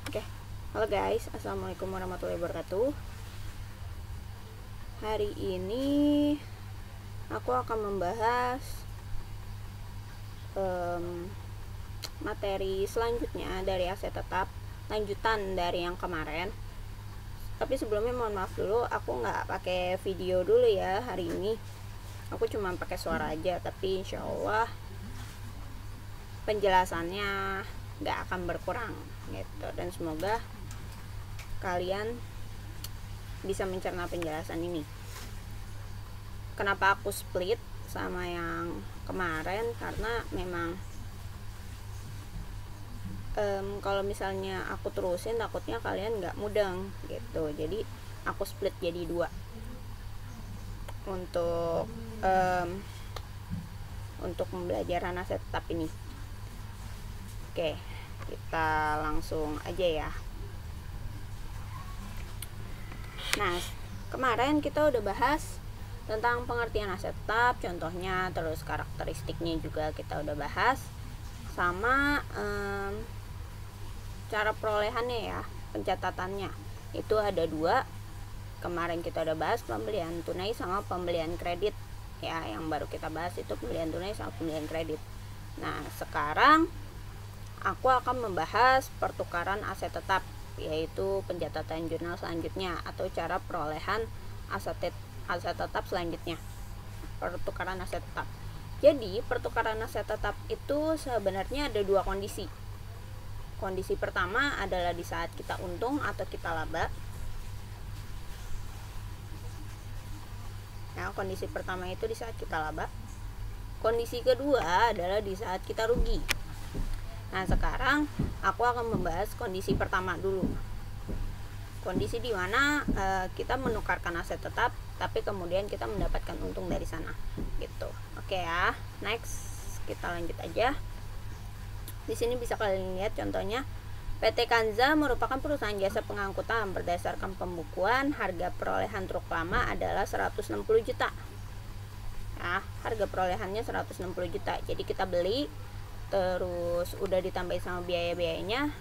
Oke, halo guys, assalamualaikum warahmatullahi wabarakatuh. Hari ini aku akan membahas materi selanjutnya dari aset tetap, lanjutan dari yang kemarin. Tapi sebelumnya mohon maaf dulu, aku nggak pakai video dulu ya hari ini. Aku cuma pakai suara aja, tapi insya Allah penjelasannya nggak akan berkurang gitu, dan semoga kalian bisa mencerna penjelasan ini. Kenapa aku split sama yang kemarin, karena memang kalau misalnya aku terusin takutnya kalian nggak mudeng gitu, jadi aku split jadi dua untuk pembelajaran aset tetap ini. Oke, kita langsung aja ya. Nah, kemarin kita udah bahas tentang pengertian aset tetap, contohnya, terus karakteristiknya juga kita udah bahas, sama cara perolehannya ya, pencatatannya. Itu ada dua. Kemarin kita udah bahas pembelian tunai sama pembelian kredit ya, yang baru kita bahas itu pembelian tunai sama pembelian kredit. Nah, sekarang aku akan membahas pertukaran aset tetap, yaitu pencatatan jurnal selanjutnya atau cara perolehan aset tetap selanjutnya. Pertukaran aset tetap. Jadi, pertukaran aset tetap itu sebenarnya ada dua kondisi. Kondisi pertama adalah di saat kita untung atau kita laba. Nah, kondisi pertama itu di saat kita laba. Kondisi kedua adalah di saat kita rugi. Nah, sekarang aku akan membahas kondisi pertama dulu. Kondisi di mana kita menukarkan aset tetap, tapi kemudian kita mendapatkan untung dari sana, gitu. Oke ya, next kita lanjut aja. Di sini bisa kalian lihat contohnya, PT Kanza merupakan perusahaan jasa pengangkutan. Berdasarkan pembukuan, harga perolehan truk lama adalah 160 juta. Nah, harga perolehannya 160 juta. Jadi kita beli, terus udah ditambahin sama biaya-biayanya,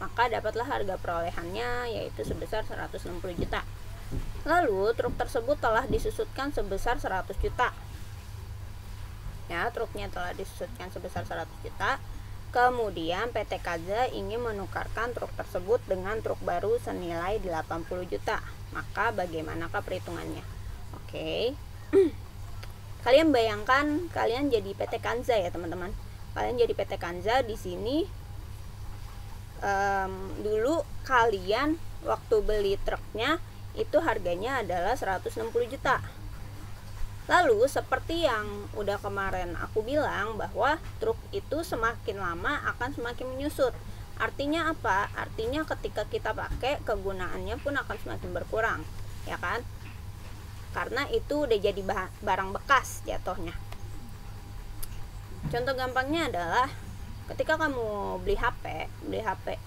maka dapatlah harga perolehannya yaitu sebesar 160 juta. Lalu truk tersebut telah disusutkan sebesar 100 juta. Ya, truknya telah disusutkan sebesar 100 juta. Kemudian PT Kanza ingin menukarkan truk tersebut dengan truk baru senilai 80 juta. Maka bagaimanakah perhitungannya? Oke. Kalian bayangkan kalian jadi PT Kanza ya, teman-teman. Kalian jadi PT Kanza di sini. Dulu kalian waktu beli truknya itu harganya adalah 160 juta. Lalu seperti yang udah kemarin aku bilang, bahwa truk itu semakin lama akan semakin menyusut. Artinya apa? Artinya ketika kita pakai, kegunaannya pun akan semakin berkurang, ya kan? Karena itu udah jadi barang bekas jatuhnya. Contoh gampangnya adalah ketika kamu beli HP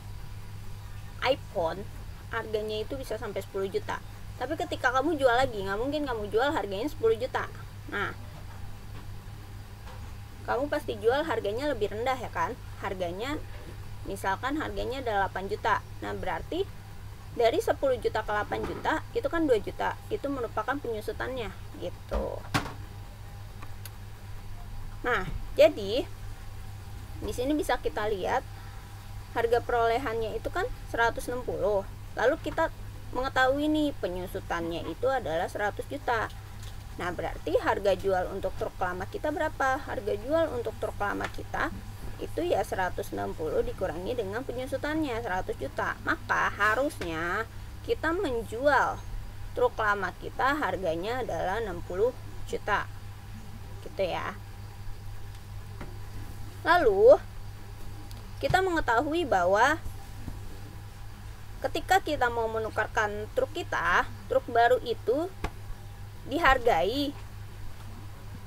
iPhone, harganya itu bisa sampai 10 juta. Tapi ketika kamu jual lagi, nggak mungkin kamu jual harganya 10 juta. Nah, kamu pasti jual harganya lebih rendah ya kan? Harganya, misalkan harganya adalah 8 juta. Nah, berarti dari 10 juta ke 8 juta, itu kan 2 juta. Itu merupakan penyusutannya gitu. Nah, jadi di sini bisa kita lihat harga perolehannya itu kan 160. Lalu kita mengetahui nih penyusutannya itu adalah 100 juta. Nah, berarti harga jual untuk truk lama kita berapa? Harga jual untuk truk lama kita itu ya 160 dikurangi dengan penyusutannya 100 juta. Maka harusnya kita menjual truk lama kita harganya adalah 60 juta. Gitu ya. Lalu kita mengetahui bahwa ketika kita mau menukarkan truk kita, truk baru itu dihargai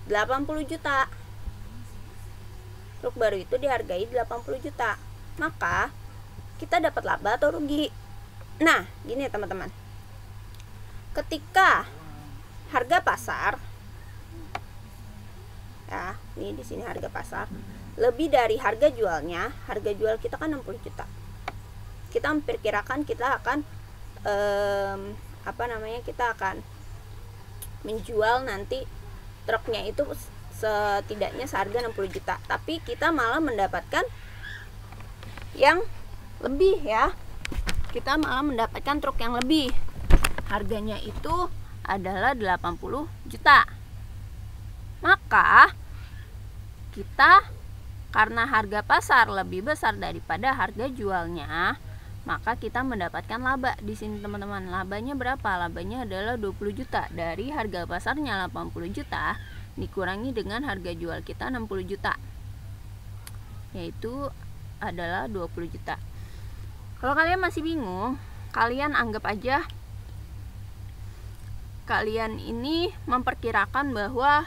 80 juta. Truk baru itu dihargai 80 juta. Maka kita dapat laba atau rugi? Nah, gini ya teman-teman. Ketika harga pasar, ya, ini di sini harga pasar lebih dari harga jualnya, harga jual kita kan 60 juta. kita memperkirakan kita akan kita akan menjual nanti truknya itu setidaknya seharga 60 juta, tapi kita malah mendapatkan yang lebih ya. Kita malah mendapatkan truk yang lebih. Harganya itu adalah 80 juta. Maka kita, karena harga pasar lebih besar daripada harga jualnya, maka kita mendapatkan laba di sini teman-teman. Labanya berapa? Labanya adalah 20 juta. Dari harga pasarnya 80 juta dikurangi dengan harga jual kita 60 juta, yaitu adalah 20 juta. Kalau kalian masih bingung, kalian anggap aja kalian ini memperkirakan bahwa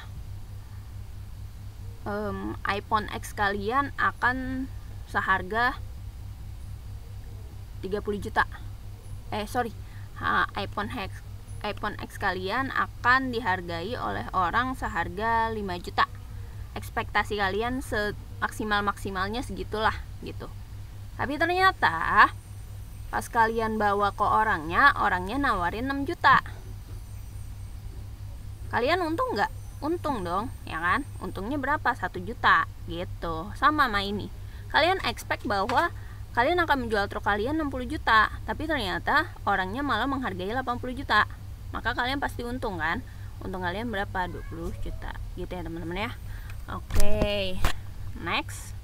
iPhone X kalian akan seharga 30 juta. iPhone X kalian akan dihargai oleh orang seharga 5 juta. Ekspektasi kalian maksimalnya segitulah gitu. Tapi ternyata pas kalian bawa ke orangnya nawarin 6 juta. Kalian untung nggak? Untung dong, ya kan? Untungnya berapa? 1 juta gitu. Sama ini. Kalian expect bahwa kalian akan menjual truk kalian 60 juta, tapi ternyata orangnya malah menghargai 80 juta. Maka kalian pasti untung kan? Untung kalian berapa? 20 juta. Gitu ya teman-teman ya. Oke. Next.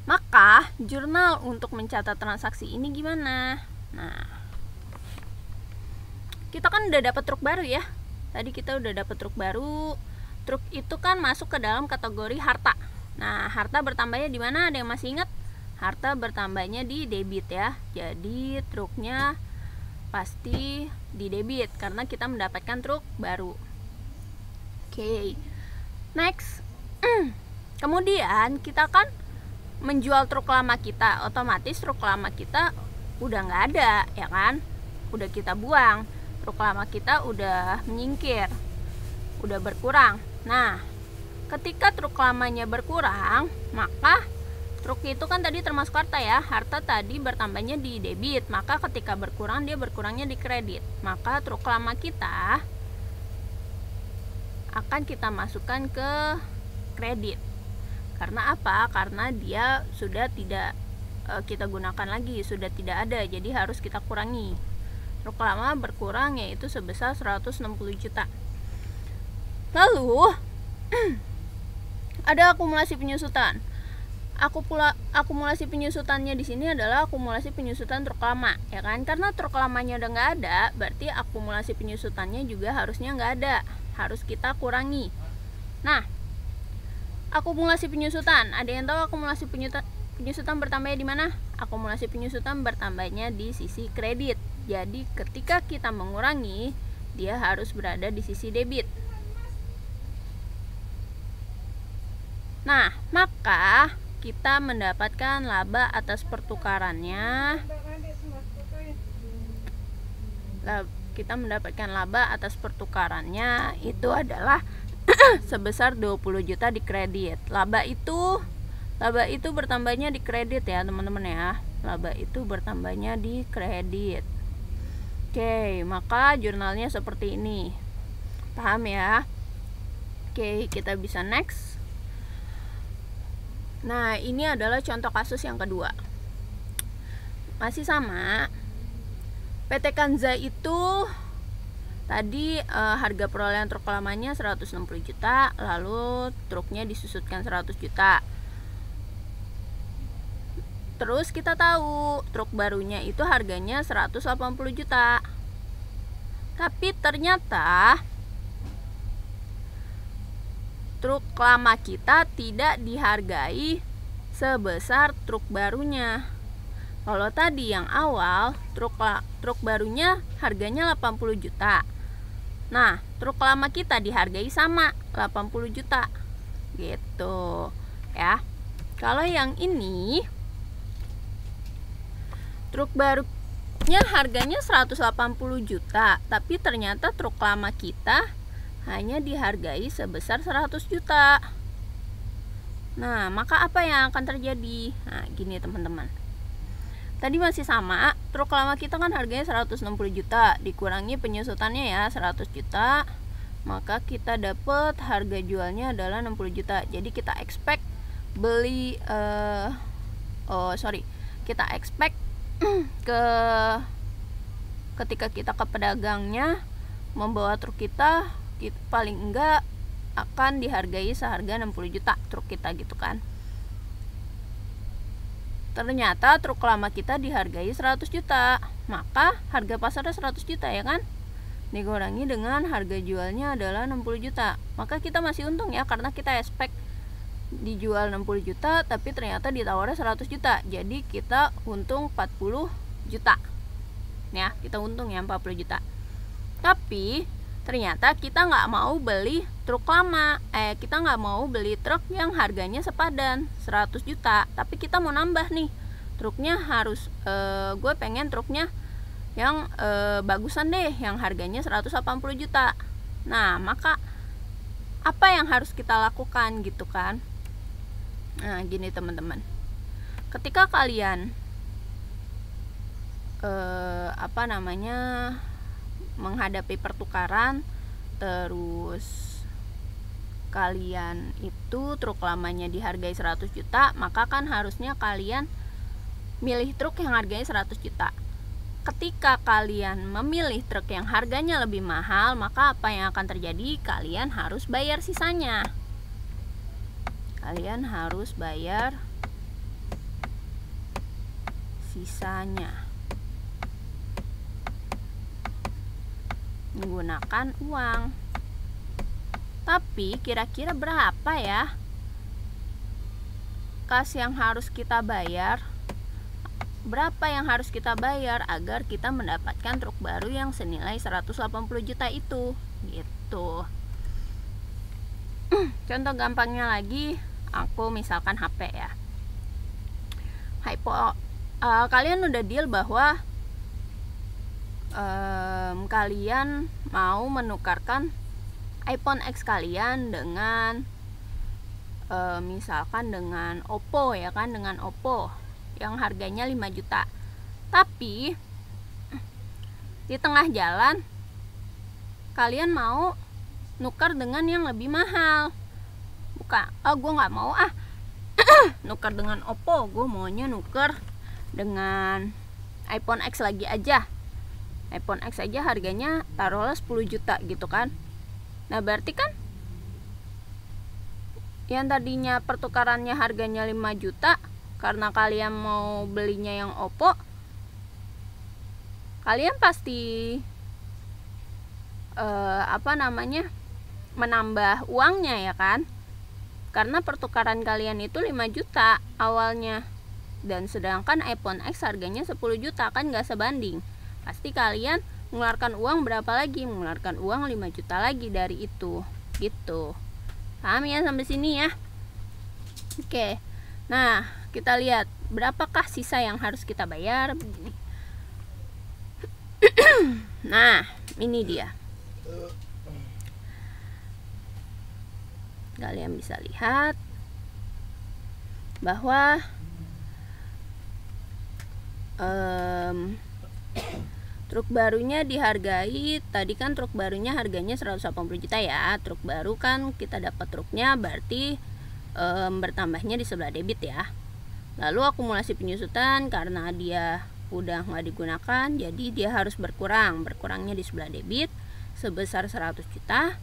Maka jurnal untuk mencatat transaksi ini gimana? Nah, kita kan udah dapat truk baru ya. Tadi kita udah dapat truk baru. Truk itu kan masuk ke dalam kategori harta. Nah, harta bertambahnya di mana? Ada yang masih ingat? Harta bertambahnya di debit ya. Jadi truknya pasti di debit karena kita mendapatkan truk baru. Oke. Next. Kemudian kita kan menjual truk lama kita, otomatis truk lama kita udah nggak ada, ya kan? Udah kita buang. Truk lama kita udah menyingkir, udah berkurang. Nah, ketika truk lamanya berkurang, maka truk itu kan tadi termasuk harta ya. Harta tadi bertambahnya di debit, maka ketika berkurang dia berkurangnya di kredit. Maka truk lama kita akan kita masukkan ke kredit. Karena apa? Karena dia sudah tidak kita gunakan lagi, sudah tidak ada, jadi harus kita kurangi. Truk lama berkurang yaitu sebesar 160 juta. Lalu ada akumulasi penyusutan. Akumulasi penyusutannya di sini adalah akumulasi penyusutan truk lama, ya kan? Karena truk lamanya udah nggak ada, berarti akumulasi penyusutannya juga harusnya nggak ada, harus kita kurangi. Nah, akumulasi penyusutan, ada yang tahu akumulasi penyusutan bertambahnya di mana? Akumulasi penyusutan bertambahnya di sisi kredit. Jadi ketika kita mengurangi, dia harus berada di sisi debit. Nah, maka kita mendapatkan laba atas pertukarannya. Kita mendapatkan laba atas pertukarannya itu adalah sebesar 20 juta di kredit. Laba itu bertambahnya di kredit ya teman-teman ya. Laba itu bertambahnya di kredit. Oke, maka jurnalnya seperti ini. Paham ya? Oke, kita bisa next. Nah, ini adalah contoh kasus yang kedua. Masih sama. PT Kanza itu tadi harga perolehan truk lamanya 160 juta, lalu truknya disusutkan 100 juta. Terus kita tahu truk barunya itu harganya 180 juta. Tapi ternyata truk lama kita tidak dihargai sebesar truk barunya. Kalau tadi yang awal truk barunya harganya 80 juta. Nah, truk lama kita dihargai sama 80 juta. Gitu ya. Kalau yang ini truk barunya harganya 180 juta, tapi ternyata truk lama kita hanya dihargai sebesar 100 juta. Nah, maka apa yang akan terjadi? Nah, gini teman-teman. tadi masih sama, truk lama kita kan harganya 160 juta, dikurangi penyusutannya ya 100 juta, maka kita dapat harga jualnya adalah 60 juta. Jadi kita expect beli kita expect ketika kita ke pedagangnya membawa truk kita paling enggak akan dihargai seharga 60 juta truk kita gitu kan. Ternyata truk lama kita dihargai 100 juta, maka harga pasarnya 100 juta ya kan, dikurangi dengan harga jualnya adalah 60 juta, maka kita masih untung ya, karena kita expect dijual 60 juta tapi ternyata ditawarnya 100 juta, jadi kita untung 40 juta ya, kita untung ya 40 juta. Tapi ternyata kita nggak mau beli truk lama, kita nggak mau beli truk yang harganya sepadan 100 juta, tapi kita mau nambah nih truknya, harus gue pengen truknya yang bagusan deh, yang harganya 180 juta. Nah, maka apa yang harus kita lakukan gitu kan? Nah, gini teman-teman, ketika kalian menghadapi pertukaran, terus kalian itu truk lamanya dihargai 100 juta, maka kan harusnya kalian milih truk yang harganya 100 juta. Ketika kalian memilih truk yang harganya lebih mahal, maka apa yang akan terjadi? Kalian harus bayar sisanya. Kalian harus bayar sisanya menggunakan uang. Tapi kira-kira berapa ya kas yang harus kita bayar? Berapa yang harus kita bayar agar kita mendapatkan truk baru yang senilai 180 juta itu? Gitu. Contoh gampangnya lagi, aku misalkan HP ya. Kalian udah deal bahwa kalian mau menukarkan iPhone X kalian dengan misalkan dengan Oppo ya kan, dengan Oppo yang harganya 5 juta. Tapi di tengah jalan kalian mau nukar dengan yang lebih mahal. Bukan, gue nggak mau nukar dengan Oppo, gue maunya nukar dengan iPhone X lagi aja. iPhone X aja harganya taruhlah 10 juta gitu kan. Nah, berarti kan yang tadinya pertukarannya harganya 5 juta, karena kalian mau belinya yang Oppo, kalian pasti menambah uangnya ya kan, karena pertukaran kalian itu 5 juta awalnya, dan sedangkan iPhone X harganya 10 juta, kan gak sebanding. Pasti kalian mengeluarkan uang berapa lagi? Mengeluarkan uang 5 juta lagi dari itu gitu. Paham ya sampai sini ya? Oke. Nah, kita lihat berapakah sisa yang harus kita bayar. Begini. Nah, ini dia. Kalian bisa lihat bahwa truk barunya dihargai, tadi kan truk barunya harganya 180 juta ya. Truk baru kan kita dapat truknya, berarti bertambahnya di sebelah debit ya. Lalu akumulasi penyusutan, karena dia udah nggak digunakan, jadi dia harus berkurangnya di sebelah debit sebesar 100 juta.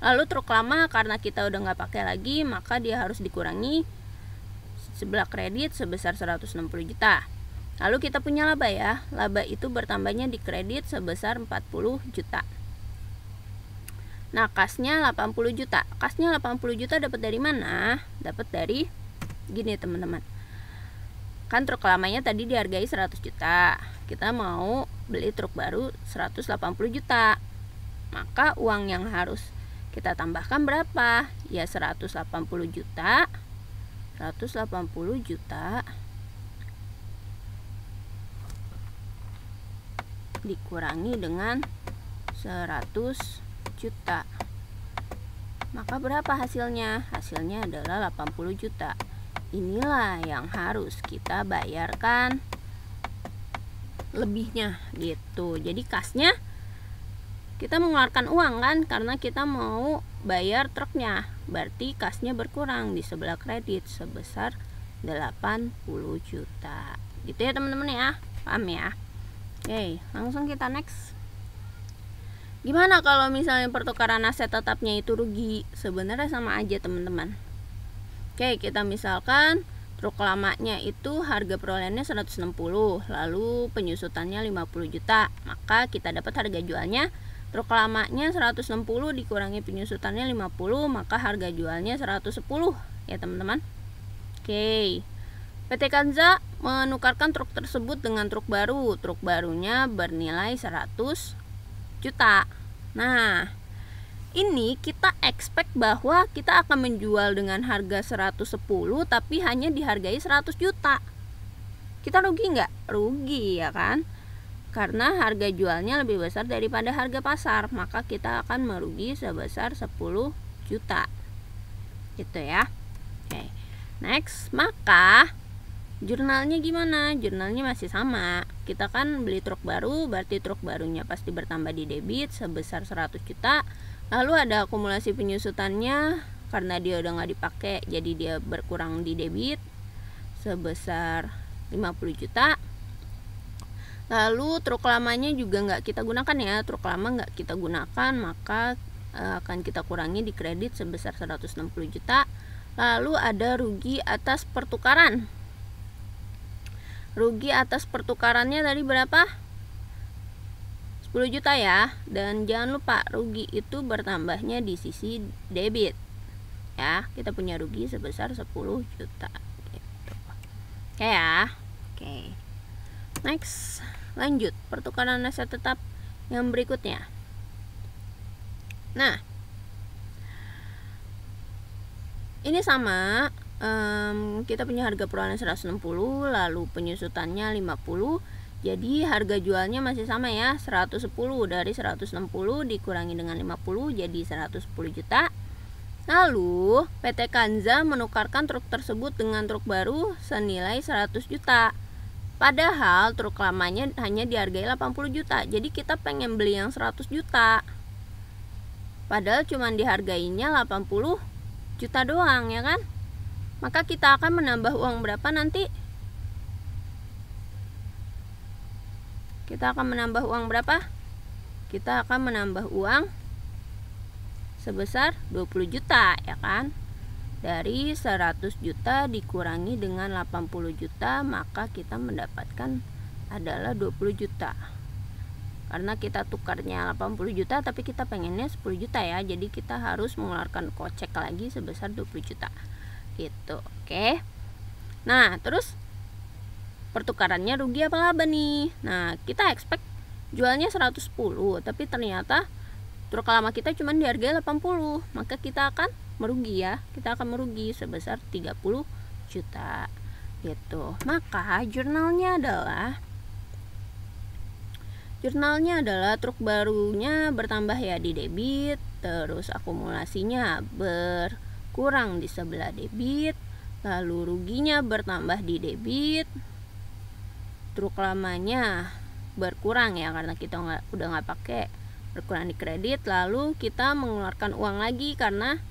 Lalu truk lama karena kita udah nggak pakai lagi, maka dia harus dikurangi sebelah kredit sebesar 160 juta. Lalu kita punya laba ya. Laba itu bertambahnya di kredit sebesar 40 juta. Nah, kasnya 80 juta. Kasnya 80 juta dapat dari mana? Dapat dari gini teman-teman. Kan truk lamanya tadi dihargai 100 juta. Kita mau beli truk baru 180 juta. Maka uang yang harus kita tambahkan berapa? Ya 180 juta. 180 juta dikurangi dengan 100 juta, maka berapa hasilnya? Hasilnya adalah 80 juta. Inilah yang harus kita bayarkan lebihnya gitu. Jadi kasnya kita mengeluarkan uang kan, karena kita mau bayar truknya, berarti kasnya berkurang di sebelah kredit sebesar 80 juta gitu ya teman-teman ya, paham ya? Oke, langsung kita next. Gimana kalau misalnya pertukaran aset tetapnya itu rugi? Sebenarnya sama aja teman-teman. Oke, kita misalkan truk lamanya itu harga perolehannya 160, lalu penyusutannya 50 juta, maka kita dapat harga jualnya truk lamanya 160 dikurangi penyusutannya 50, maka harga jualnya 110 ya teman-teman. Oke, PT Kanza menukarkan truk tersebut dengan truk baru. Truk barunya bernilai 100 juta. Nah, ini kita expect bahwa kita akan menjual dengan harga 110 tapi hanya dihargai 100 juta. Kita rugi nggak? Rugi ya kan? Karena harga jualnya lebih besar daripada harga pasar, maka kita akan merugi sebesar 10 juta. Gitu ya. Oke. Next, maka jurnalnya gimana? Jurnalnya masih sama. Kita kan beli truk baru, berarti truk barunya pasti bertambah di debit sebesar 100 juta. Lalu ada akumulasi penyusutannya karena dia udah nggak dipakai, jadi dia berkurang di debit sebesar 50 juta. Lalu truk lamanya juga nggak kita gunakan ya, truk lama nggak kita gunakan, maka akan kita kurangi di kredit sebesar 160 juta. Lalu ada rugi atas pertukaran. Rugi atas pertukarannya tadi berapa? 10 juta ya. Dan jangan lupa rugi itu bertambahnya di sisi debit ya. Kita punya rugi sebesar 10 juta gitu. Oke ya. Oke. Next, lanjut pertukaran aset tetap yang berikutnya. Nah, ini sama, kita punya harga perolehan 160, lalu penyusutannya 50. Jadi harga jualnya masih sama ya, 110 dari 160 dikurangi dengan 50 jadi 110 juta. Lalu PT Kanza menukarkan truk tersebut dengan truk baru senilai 100 juta. Padahal truk lamanya hanya dihargai 80 juta. Jadi kita pengen beli yang 100 juta. Padahal cuma dihargainya 80 juta doang ya kan? Maka kita akan menambah uang berapa nanti? Kita akan menambah uang berapa? Kita akan menambah uang sebesar 20 juta ya kan? Dari 100 juta dikurangi dengan 80 juta, maka kita mendapatkan adalah 20 juta. Karena kita tukarnya 80 juta tapi kita pengennya 10 juta ya. Jadi kita harus mengeluarkan kocek lagi sebesar 20 juta. Gitu. Oke. Nah, terus pertukarannya rugi apa laba nih? Nah, kita expect jualnya 110, tapi ternyata truk lama kita cuma dihargai 80, maka kita akan merugi ya. Kita akan merugi sebesar 30 juta. Gitu. Maka jurnalnya adalah truk barunya bertambah ya di debit, terus akumulasinya berkurang di sebelah debit, lalu ruginya bertambah di debit, truk lamanya berkurang ya karena kita udah nggak pakai, berkurang di kredit, lalu kita mengeluarkan uang lagi karena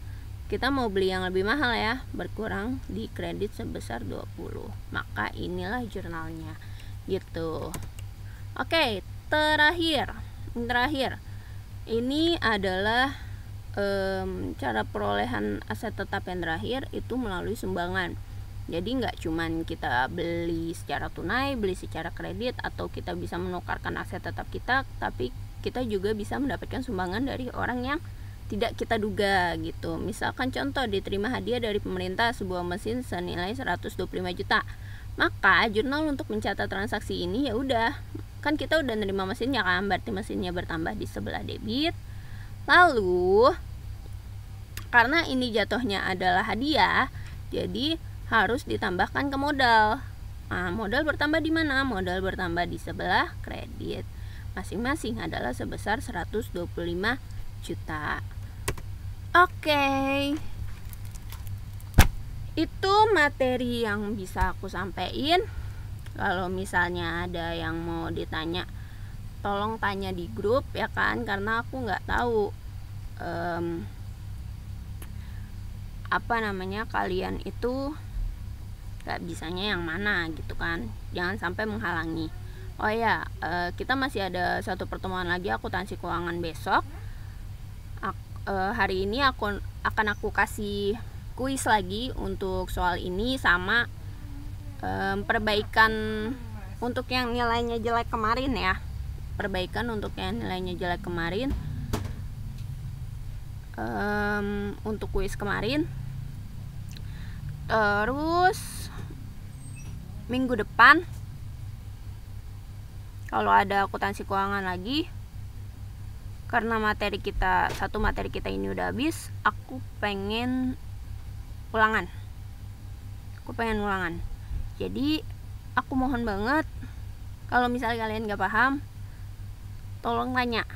kita mau beli yang lebih mahal ya, berkurang di kredit sebesar 20. Maka inilah jurnalnya gitu. Oke, terakhir ini adalah cara perolehan aset tetap yang terakhir itu melalui sumbangan. Jadi nggak cuman kita beli secara tunai, beli secara kredit, atau kita bisa menukarkan aset tetap kita, tapi kita juga bisa mendapatkan sumbangan dari orang yang tidak kita duga gitu. Misalkan contoh, diterima hadiah dari pemerintah sebuah mesin senilai 125 juta. Maka jurnal untuk mencatat transaksi ini ya udah, kan kita udah nerima mesinnya kan, berarti mesinnya bertambah di sebelah debit. Lalu karena ini jatuhnya adalah hadiah, jadi harus ditambahkan ke modal. Nah, modal bertambah di mana? Modal bertambah di sebelah kredit. Masing-masing adalah sebesar 125 juta. Oke. Itu materi yang bisa aku sampaikan. Kalau misalnya ada yang mau ditanya, tolong tanya di grup ya kan, karena aku nggak tahu kalian itu gak bisanya yang mana gitu kan, jangan sampai menghalangi. Oh ya, kita masih ada satu pertemuan lagi akuntansi keuangan besok. Hari ini akan aku kasih kuis lagi untuk soal ini, sama perbaikan untuk yang nilainya jelek kemarin ya, untuk kuis kemarin. Terus minggu depan kalau ada akuntansi keuangan lagi, karena satu materi kita ini udah habis, aku pengen ulangan. Jadi aku mohon banget, kalau misalnya kalian gak paham, tolong tanya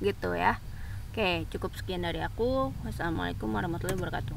gitu ya. Oke, cukup sekian dari aku. Wassalamualaikum warahmatullahi wabarakatuh.